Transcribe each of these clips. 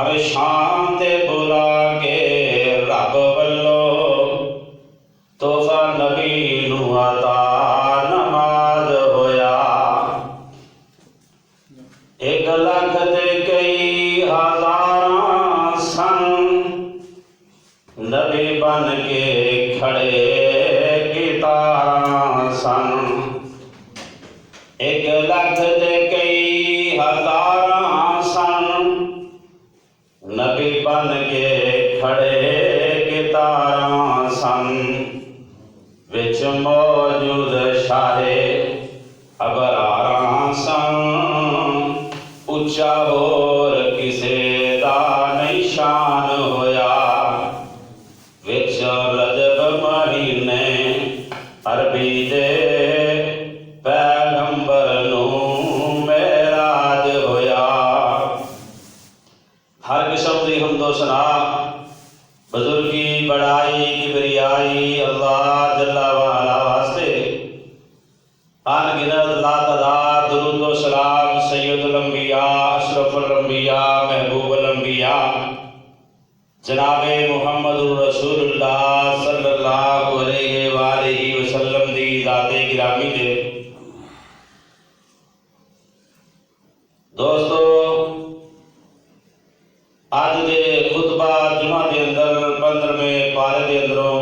हर शान ते बुला के रब वल्लों तोहफा नबी नू अता नमाज होया। 1 लाख ते कई हज़ारां सन नबी बन के खड़े गितारां सन। 1 लाख ते कई हज़ारां सन नबी बन के खड़े गितारां सन। विच मौजूद शाहे अबरारां सन। उच्चा होर किसे दा नहीं शान होया। विच रजब महीने अरबी दे पैगंबर नू मेराज होया। हर किस्म दी हमदो सना बुजुर्गी बड़ाई किबरियाई अल्लाह जल्ला वाला वास्ते। अनगिनत लातादाद दुरूद व सलाम सैयदुल अंबिया अशरफुल अंबिया महबूबुल अंबिया जनाबे मुहम्मदुर रसूलुल्लाह सल्लल्लाहु अलैहि वसल्लम दी ज़ाते गिरामी दे। दोस्तों आज दे खुतबा जुमा के अंदर 15वें पारे के अंदरों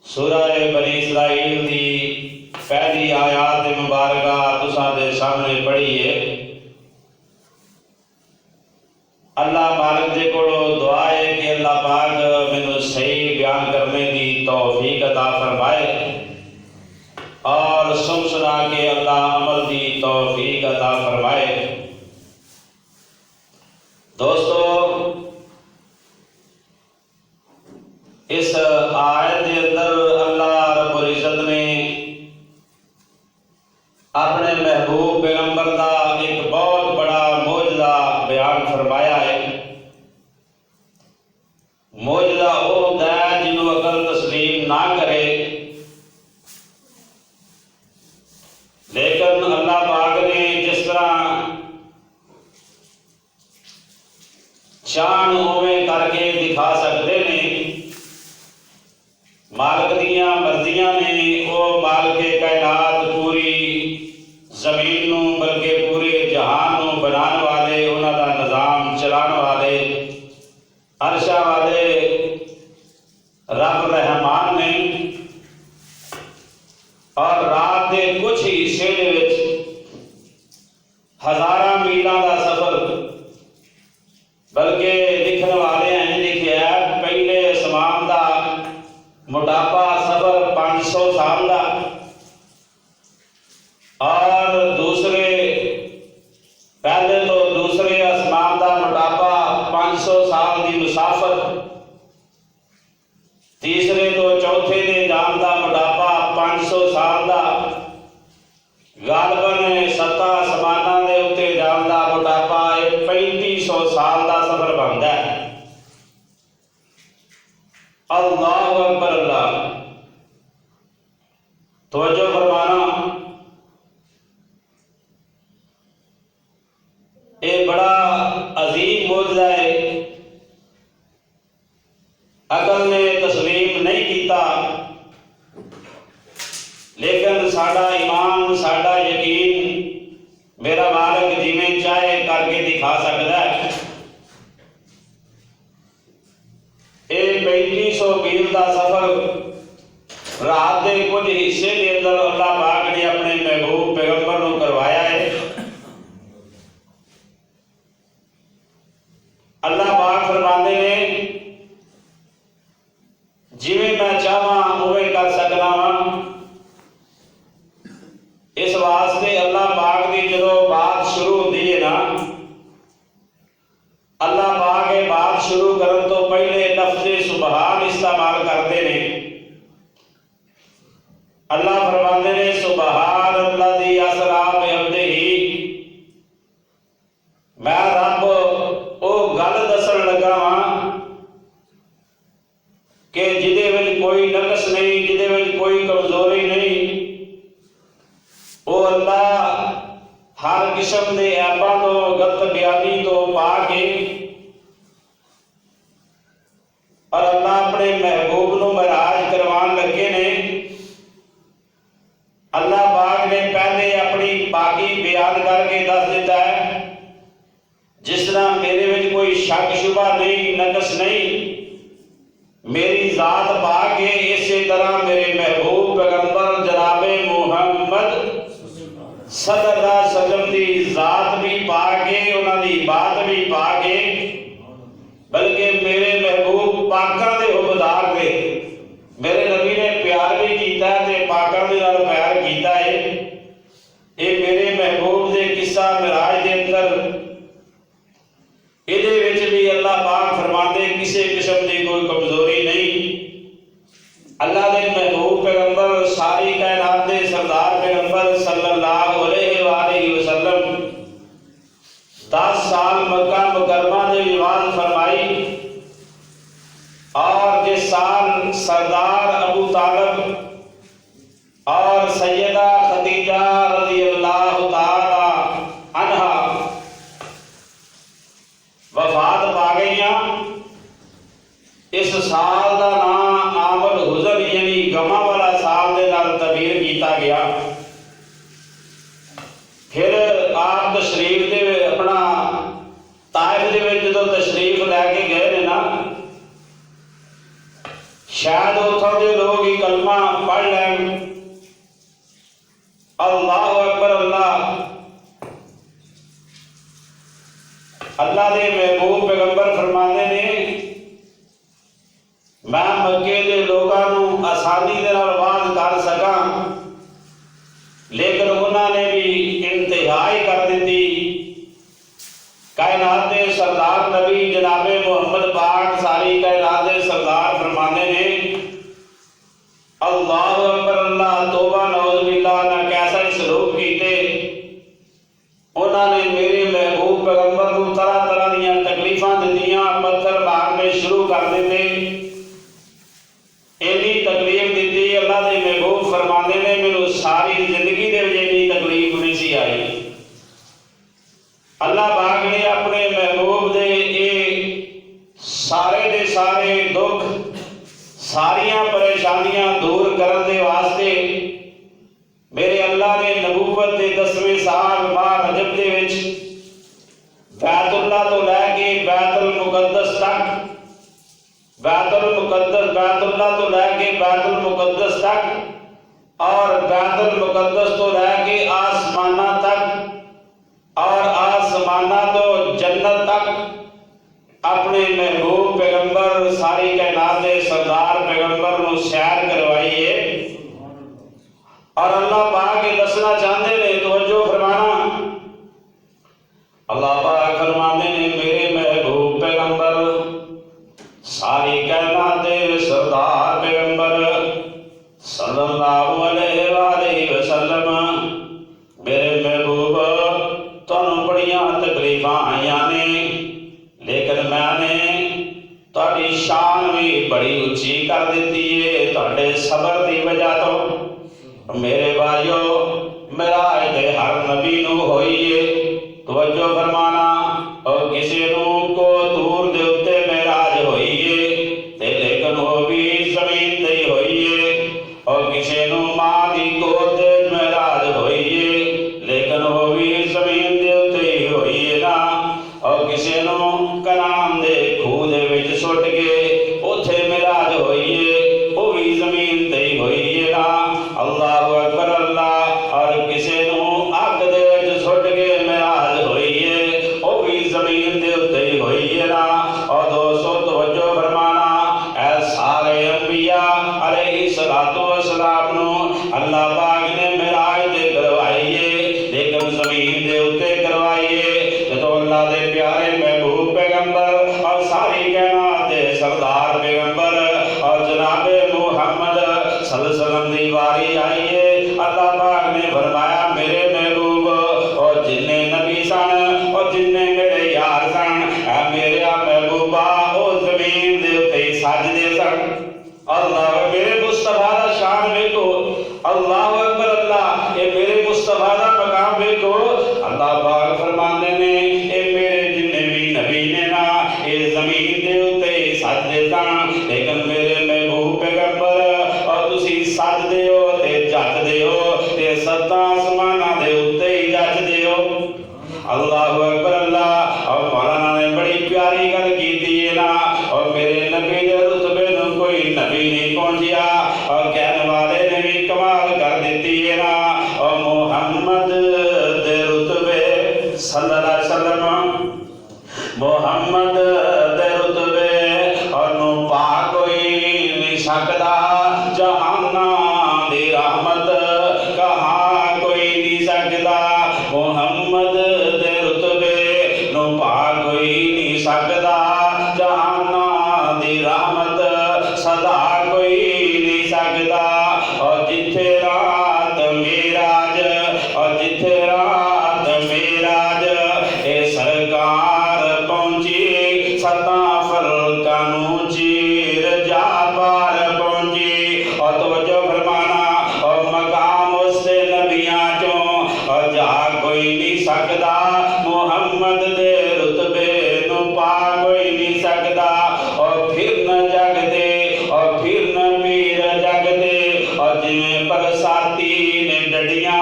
सूरह बनी इसराइल की पहली आयात मुबारका तुसां दे सामने पढ़ी है। अल्लाह मालिक दे कोलो दुआ है कि अल्लाह पाक मैनू सही बयान करने की तौफीक अता फरमाए और सुन सुना के अल्लाह अमल की तौफीक अता फरमाए। दोस्तों इस आयत के अंदर अल्लाह रब्बुल इज्जत ने अपने महबूब पैगंबर का एक बहुत बड़ा मौजज़ा बयान फरमाया है। मौजज़ा वो होता है जिन्हों अकल तस्लीम ना करे, लेकिन अल्लाह पाक ने जिस तरह शान उवें करके दिखा सकते ने। मालिक दियां मर्जियां ने वो मालिक कायनात पूरी जमीन नू बल्कि पूरे जहान नू बनाने वाले उन्हां दा निजाम चलाने वाले अरशा वाले रब रहमान ने। और रात के कुछ हिस्से दे विच हज़ारां मीलों का सफर बल्कि लिखने वाले हैं लिखा पहले आसमान का मोटापा सफर 500 साल का और दूसरे पहले तो दूसरे आसमान का मोटापा 500 साल की मुसाफर, तीसरे तो चौथे के जान का मोटापा 500 साल का, गालबन 7 आसमाना के उत्ते जान का मोटापा 3500 साल का सफर बनता है। अल्लाहु अकबर अल्लाह। तवज्जो फरमाना, ये बड़ा अजीम मौजज़ा है। अकल ने तस्लीम नहीं किया, लेकिन साडा ईमान साडा यकीन मेरा मालिक जिवें चाहे करके दिखा सकता है। ये 3500 मील का सफर रात के कुछ हिस्से के अंदर अल्लाह पाक ने अपने महबूब पैगंबर को करवाया है। अल्लाह पाक फरमाते ने जिवें मैं चाहवा उवें कर सकना वा। इस वास्ते अल्लाह पाक की जो बात शुरू होती है ना, अल्लाह पाक ये बात शुरू करने तो पहले लफ्ज़े सुबहान इस्तेमाल करते हैं। अल्लाह फरमाते ने सुबहान अल्लाज़ी असरा बिअब्दिही। मैं रब वो गल दसन लगा वा कि जिदे विच कोई नकस नहीं, जिदे विच कोई कमजोरी नहीं। वो अल्लाह हर किस्म के ऐबों तो गलत बदबयानी तो पा के और अल्लाह अपने महबूब को महराज करवान लगे ने। अल्लाह पाक ने पहले अपनी पाकी बयान करके दस दिता है, जिस तरह मेरे में कोई शक शुबा नहीं, नकस नहीं, मेरी जात पाक है, इसी तरह मेरे महबूब पैगंबर जनाबे मुहम्मद सल्लल्लाहु अलैहि वसल्लम की जात भी पाक है, उन्होंने बात भी पाक है, बल्कि मेरे महबूब पाकां दे हुबदार ने। मेरे नबी ने प्यार भी किया ते पाकां दे नाल प्यार किया है। ये मेरे महबूब दे किस्सा मिराज दे अंदर इहदे विच भी अल्लाह पाक फरमाते किसी किस्म की कोई कमजोरी नहीं। अल्लाह दे महबूब पैगंबर सारी कायनात दे सरदार पैगंबर सल्लल्लाहु अलैहि वसल्लम 10 साल मक्का मुकरमा ने विवाद फरमाई और जिस साल सरदार अबू तालिब और सैयदा खदीजा रज़ी अल्लाह ताला अन्हा वफात पा गईयां, इस साल का नाम आमल हुज़न यानी गमा वाला साल के नाल तबीर किया गया। फिर आप तशरीफ दे अपना ताइफ दे जो तशरीफ लैके गए ने ना, शायद उथों के लोग ही कलमा पढ़ लैन अल्लाह अकबर अल्लाह। अल्लाह के महबूब पैगंबर फरमाते ने मैं मक्के के लोगों को आसानी के नाल वाज कर सका, लेकिन उन्होंने भी इंतहाई कर दी। कायनात के सरदार नबी जनाबे मुहम्मद पाक सारी कायनात के सरदार फरमाने ने अल्लाह अकबर अल्लाह, तौबा नौज़ बिल्लाह, ना कैसा ही सलूक कीते। उन्होंने मेरे महबूब पैगंबर को तरह तरह दी तकलीफां दित्तियां, पत्थर मारने शुरू कर दिते, इन्नी तकलीफ दी। अल्लाह के महबूब फरमाते ने मैनू सारी जिंदगी दे विच इन्नी तकलीफ नहीं सी आई। अल्लाह पाक ने अपने महबूब दे सारे दे सारे दुख सारियां परेशानियां दूर करने दे वास्ते मेरे अल्लाह ने नबूवत के 10वें साल माह रजब दे विच बैतुल्लाह तो लैके बैतुल मुकद्दस तक, बैतुल्लाह तो लैके बैतुल मुकद्दस तक और बैतुल मुकद्दस तो लैके आसमाना तक और आसमाना तो जन्नत तक अपने महबूब पैगंबर सारी कायनात के सरदार पैगंबर को सैर करवाई है। और अल्लाह पाक ये दसना चाहते ने, तवज्जो फरमाना, अल्लाह पाक फरमाते ने मेरे महबूब पैगंबर सारी कायनात के सरदार पैगंबर सल्लल्लाहु अलैहि वसल्लम मेरे महबूब तुहानू बड़ियां तकलीफां आईयां ने, लेकिन मैंने तुहाडी शान भी बड़ी उच्ची कर दी है तुहाडे सबर की वजह तो। मेरे भाइयों मेराज ते हर नबी नू होई है, तवज्जो फरमाना, और किसी नू को दूर दे उत्ते मेराज होई है ते लेकिन वो भी जमीन ते होई है, और किसी नू मां दी गोद ते मेराज होई है लेकिन वो भी जमीन दे उत्ते ही होई है ना, और किसी नू कनान दे खूह दे विच सुट के उथे मेराज होई है वो भी जमीन ते ही होई है ना। अल्लाह अकबर अल्लाह। और किसी नू अग दे विच सुट के मेराज होई है वो भी जमीन दे उत्ते ही होई है ना। और दोस्तों तवज्जो फरमाना, ऐ सारे अंबिया अलैहिस्सलातु वस्सलाम नू अल्लाह पाक ने मेराज ते करवाई है, लेकिन जमीन दे उत्ते करवाई है। तो अल्लाह दे प्यारे महबूब पैगंबर और सारी कायनात दे सरदार पैगंबर और जनाबे मुहम्मद सल्लल्लाहु अलैहि वसल्लम दी वारी आई है। अल्लाह पाक ने फरमाया मेरे महबूब और जिन्ने नबी सन और जिन्ने मेरे यार सन, मेरे महबूबा ओ जमीन दे उत्ते सजदे सन। अल्लाह मेरे मुस्तफा दा शान देखो, अल्लाह अकबर अल्लाह, ये मेरे मुस्तफा दा मकाम देखो। अल्लाह पाक फरमाते ने ए अल्लाहु अकबर अल्लाह। और मौलाना ने बड़ी प्यारी गल की है ना, और मेरे नबी दे रुतबे नूं कोई नबी नहीं पहुंचिया, और कहने वाले ने भी कमाल कर दी है ना। और मुहम्मद दे रुतबे सल्लल्लाहु अलैहि वसल्लम, मुहम्मद दे रुतबे और नूं पा कोई नहीं सकदा, जहाना दी रहमत कहाँ कोई नहीं सकदा। मुहम्मद दे रुतबे नूं पा कोई नहीं सकदा, जहाना दी रहमत सदा कोई नहीं सकदा। और जिथे रात मेराज, और जिथे रात मेराज ए सरकार पहुंची, सता फलकां नूं चीर जा पार पहुंची। और तवज्जो फरमाना, और मकाम उससे नबियां चों और जा कोई नहीं सकदा, मुहम्मद दे रुतबे नूं पा कोई नहीं सकदा। और फिर न जगदे, और फिर न पीर जगदे, और जिवें बरसाती ने डडियां,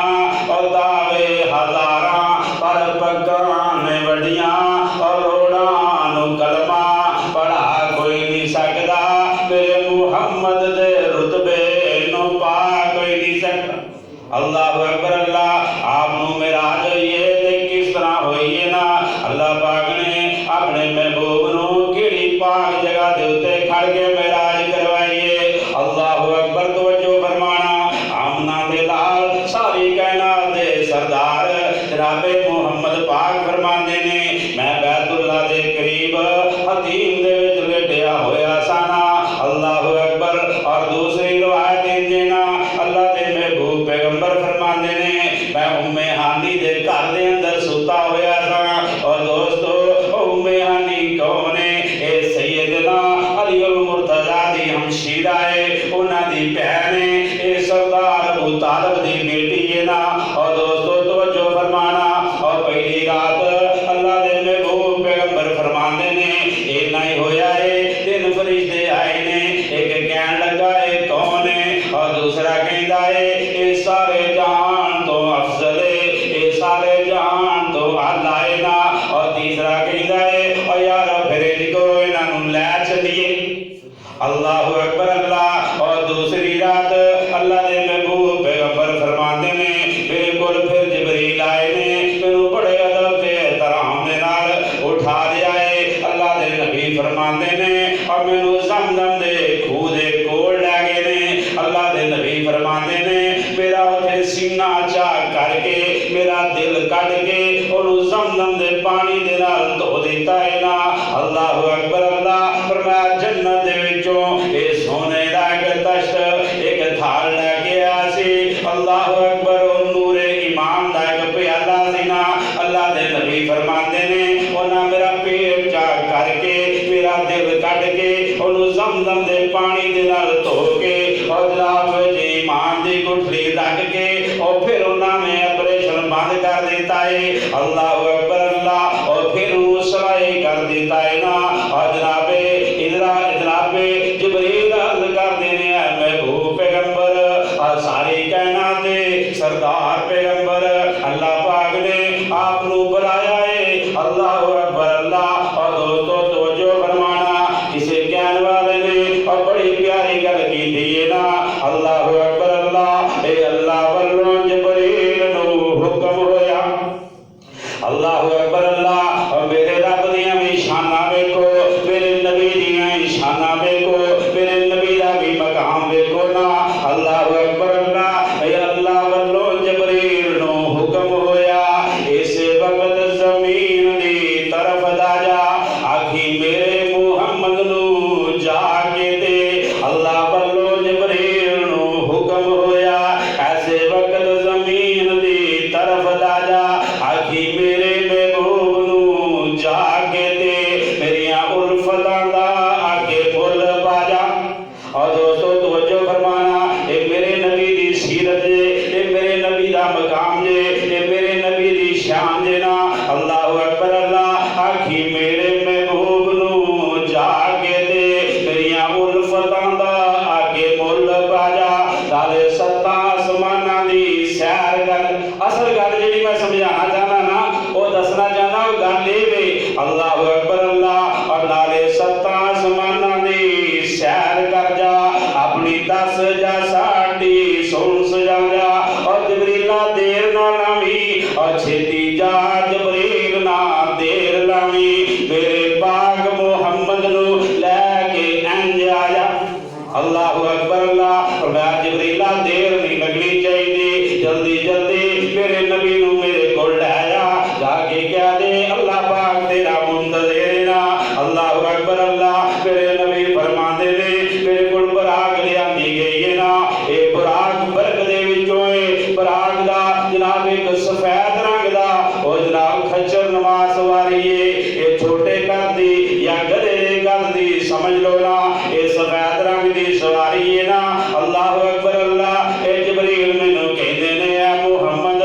और दावे हजारां पर पग्गां ने वडियां, और रोड़ां नूं कलमा पढ़ा कोई नहीं सकदा, मेरे मुहम्मद दे रुतबे नूं पा कोई नहीं सकदा। अल्लाहु अकबर अल्लाह। आप नूं मेराज होइए ते किस तरह होइए ना, अल्लाह पाक ने अपने महबूब नूं किहड़ी पाक जगह दे उत्ते खड़ के मेराज करवाइए। अल्लाहु अकबर। तवज्जो फरमाना, आमना दे लाल सारी कायनात दे सरदार जनाबे मुहम्मद पाक फरमांदे ने, मैं बैतुल्लाह दे करीब हतीम दे विच लेटिया होया साना। अल्लाहु अकबर। और दूसरी रिवायत देना, अल्लाह दे महबूब पैगंबर फरमांदे ने, मैं उम्मे हानी दे घर दे अंदर सुता होया था। और दोस्तों उम्मे हानी कौन है? ए सैयदना अली अल मुर्तजा दी हमशीरा है, उन्हां दी बहन है, ए सरदार अबू तालिब दी बेटी है ना। और दोस्तों तवज्जो फरमाना, और पहली रात अल्लाह दे महबूब पैगंबर फरमांदे ने, इन्ना ही होया है, 3 फरिश्ते आए ने, एक कहन लगा है कौन है, और दूसरा कहता है ये सारे जहान तो अफजल है, ये सारे जहान तो आला है ना। और तीसरा कहता है और यार फिर इनको इन्हां नूं लै चलिए। अल्लाहु अकबर अल्लाह। और दूसरी रात अल्लाह दे महबूब पैगंबर फरमाते ने, मेरे कोल फिर जिबरील आए ने, मैनू बड़े अदब ते एहतराम दे नाल उठा लिया है। अल्लाह दे नबी फरमाते ने, और मैनू ज़मज़म दे खूह दे कोल लै गए ने। अल्लाह दे नबी फरमाते ने, मेरा उत्थे सीना चा करके मेरा दिल कट के ओनू ज़मज़म दे पानी दे नाल धो दिता है ना। अल्लाहु अकबर अल्लाह। फरमाया जन्नत दे विचों ए सोने दा एक तश्त एक थाल लेके आया सी। अल्लाहु अकबर। और नूरे ईमान दा एक प्याला सी ना। अल्लाह दे नबी फरमाते ने, ओना मेरा पेट चा करके मेरा दिल कट के ओनू ज़मज़म दे पानी दे नाल धो के और जनाब ईमान दी गुठली रख के और फिर उन्होंने ऑपरेशन बंद कर देता है। अल्लाहु अकबर अल्लाह। और फिर सलाई कर देता है ना। और जनाबे जनाबे जिबरील अर्ज़ कर देने महबूब पैगंबर और सारी कायनात दे सरदार पैगंबर अल्लाह पाक ने आप नूं बुलाया है। अल्लाहु अकबर अल्लाह। और दोस्तों तवज्जो फरमाना, इसे कहने वाले ने और बड़ी प्यारी गल की थी ना। अल्लाहु अकबर अल्लाह। ए अल्लाह वल्लों जिबरील नूं हुक्म होया। अल्लाहु अकबर अल्लाह। और मेरे रब दियां भी शानां वेखो, मेरे नबी दियां शानां वेखो, मेरे नबी दा भी मकाम वेखो ना। अल्लाहु अकबर अल्लाह। ए अल्लाह वल्लों जिबरील नूं हुक्म होया, इस वक्त जमीन दी तरफ दा जा, आखी मेरे मुहम्मद नूं जाके दे। अल्लाह वल्लों जिबरील नूं हुक्म होया, ऐसे वक्त जमीन दी तरफ दा जा, आखी मेरे महबूब नूं जाके दे, मेरियां उल्फतां दा आके मुल बाजा। और दोस्तों तवज्जो फरमाना, ये मेरे नबी दी सीरत जे, ये मेरे नबी दा मकाम जे, ये मेरे नबी दी शान जे ना। अल्लाहु अकबर अल्लाह। आखी मेरे महबूब नूं जाके दे, मेरियां उल्फतां दा आके मुल बाजा। सारे 7 आसमानां दी सैर कर। असल गल जिहड़ी मैं समझाना चाहना ना, वो दसना चाहता वो गल ये अल्लाह अकबर अल्लाह और नाले सत्ता आसमाना दी सैर कर जा अपनी दस जा साडी सुन सजा जा और जबरीला देर ना लावी और छेती जा जबरील ना देर लावी मेरे पाक मुहम्मद नू लैके इंज आया अल्लाह अकबर अल्लाह और मैं जबरीला देर नहीं लगनी चाहिए जल्दी जल्दी मेरे नबी नू मेरे को लाया जाके क्या दे अल्लाह पाक तेरा मुंतज़िर ना अल्लाह अकबर अल्लाह मेरे नबी फरमाते ने मेरे को बराक लियांदी गई है ना ये बराक बरक दे विचों है बराक दा जनाब एक सफेद रंग दा और जनाब खच्चर नमाज सवारी है ये छोटे कर दी या गधे कर दी समझ लो ना ये सफेद रंग दी सवारी है ना अल्लाह अकबर अल्लाह ए जबरील मैनू कहंदे ने ए मुहम्मद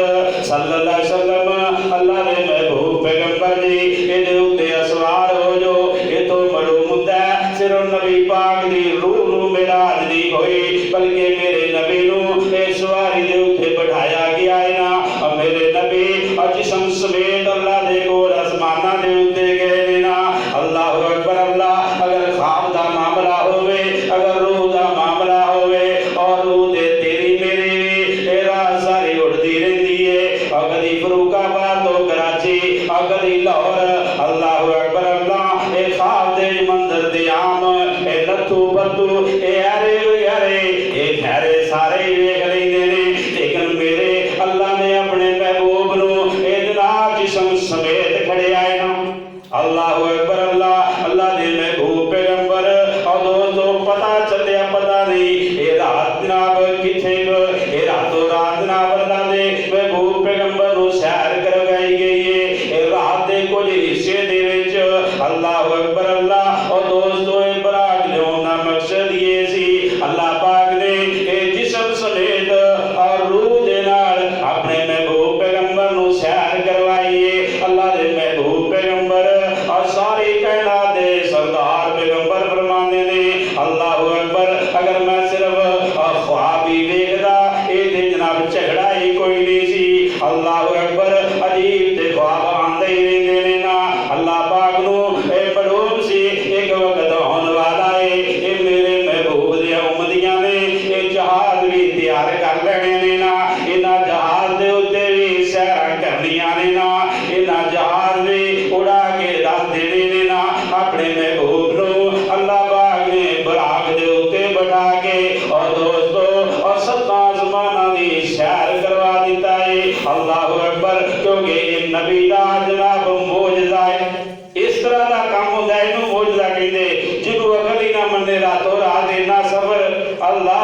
सल्लल्लाहु अलैहि वसल्लम अल्लाह दे महबूब पैगंबर जी इहदे उत्ते सवार हो जो ये तो बड़ो मुद्दा सिर्फ नबी पाक दी रूह नू मेराज नहीं होई बल्कि मेरे नबी नू ए सवारी दे उत्ते बिठाया गया है ना और मेरे नबी और जिस्म समेत अल्लाह दे कोल आसमाना दे उत्ते गए ने ना अल्लाह अकबर अल्लाह अगर ख्वाब दा मामला होवे अगर रूह दा मामला होवे और रूह दे तेरी मेरी ए रात सारी उड़दी रहंदी है और कदी फरूखाबाद तो कराची और कदी लाहौर अल्लाह अकबर अल्लाह ए ख्वाब दे मंजर दे आम ए नथू पत्तू ए अरे अरे ए खैरे सारे वेख लेंदे ने लेकिन मेरे अल्लाह ने अपने महबूब नू ए जनाब जिस्म समेत खड़े आए ना अल्लाह अकबर अल्लाह अल्लाह दे महबूब पैगंबर और दोस्तों पता चलिया पता नहीं ये रात जनाब किथे ये रातों रात जनाब अल्लाह दे महबूब पैगंबर नू सैर करवाई गई है ये रात दे कुछ हिस्से दे विच अल्लाह अकबर अल्लाह और दोस्तों ये बराक लियाउण दा मकसद ये सी अल्लाह पाक ने ये जिस्म समेत और रूह दे नाल अपने महबूब पैगंबर नू सैर करवाई है अल्लाह दे महबूब पैगंबर और सारी कायनात दे सरदार पैगंबर फरमाते ने अल्लाह अकबर अगर मैं सिर्फ ख्वाब ही देखदा ये ते जनाब झगड़ा ही कोई नहीं सी अल्लाह अकबर अजीब ते ख्वाब आंदे ही रहंदे ने ना अल्लाह पाक नू ए मालूम सी एक वक्त होने वाला है ये मेरे महबूब दे उम्मतियां ने ये जहाज भी तैयार कर लेने ने ना इन्हां जहाज दे उत्ते भी सैरां करनियां ने ना इन्हां जहाज भी उड़ा के रख देने ने ना अपने महबूब नू अल्लाह पाक ने बराक दे उत्ते बैठा के और दोस्तों और सत्ता आसमाना दी सैर करवा दिता है अल्लाह अकबर क्योंकि ये नबी दा जनाब मौजज़ा है इस तरह का काम होता है इनू मौजज़ा कहंदे जिन्नू अकल ही ना मन्ने रातों रात इन्ना सबर अल्लाह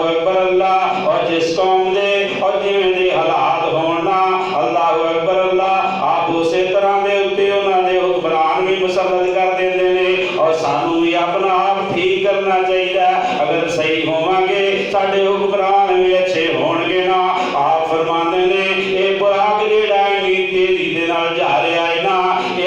अकबर अल्लाह और जिस कौम दे और जिवें दे हालात होण ना अल्लाह अकबर अल्लाह आप उसे तरह दे उत्ते उन्हां दे हुक्मरान भी मुसल्लत कर देंदे ने और सानू भी अपना आप ठीक करना चाहिए अगर सही होवांगे साडे हुक्मरान भी अच्छे होणगे ना आप फरमांदे ने ये बराक जेड़ा इन्नी तेजी दे नाल जा रहा है ना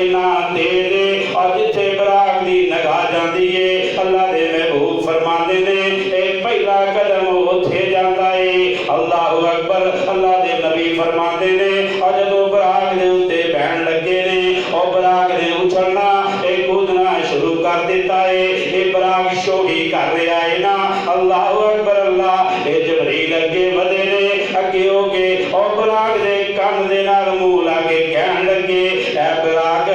इन्ना तेज और जिथे बराक दी निगाह जांदी है अल्लाह दे महबूब फरमांदे ने ए पहला कदम उथे जांदा है अल्लाह अकबर अल्लाह दे नबी फरमांदे ने और जदों बराक दे उत्ते बैण लगे ने और बराक ने उछलना ए कूदना शुरू कर दिता है ये बराक शोही कर रहा है ना अल्लाह अकबर अल्लाह ए जबरील अगे वधे ने अगे हो के और बराक दे कंन दे नाल मूंह लाके कहन लगे ए बराक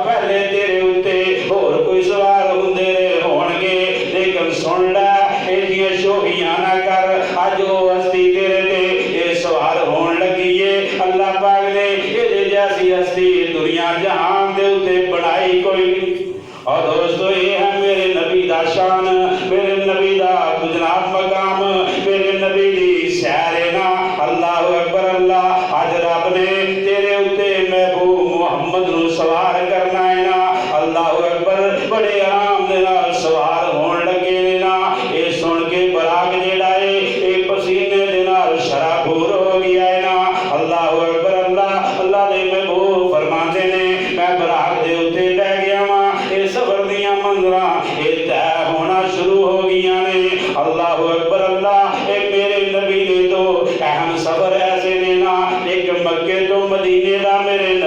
पहले तेरे उत्ते होर कोई सवार हुंदे होणगे लेकिन सुन लै इहदियां शोहियां ना कर अज ओ हस्ती तेरे ते ये सवार होण लगी है अल्लाह पाक ने इहदे जैसी हस्ती दुनिया जहान दे उत्ते बनाई कोई नहीं और दोस्तों ये है मेरे नबी दा शान मेरे नबी दा जनाब मकाम मेरे नबी दी सैर ना अल्लाह अकबर अल्लाह आज रब ने तेरे उत्ते महबूब मुहम्मद नू सवार करना है ना अल्लाह अकबर बड़े आराम दे नाल सवार होण लगे ने ना ये सुन के बराक जेड़ा है ये पसीने दे नाल शराबूर हो गया है ना अल्लाह अकबर अल्लाह अल्लाह दे महबूब फरमाते ने मैं बराक दे उत्ते बैठ गया वां ये सफर दियां मंज़िलां ये तय होना शुरू हो गईयां ने अल्लाह अकबर अल्लाह ए मेरे नबी ने तो अहम सफर ऐसे ने ना एक मक्के तो मदीना महीने का मेरे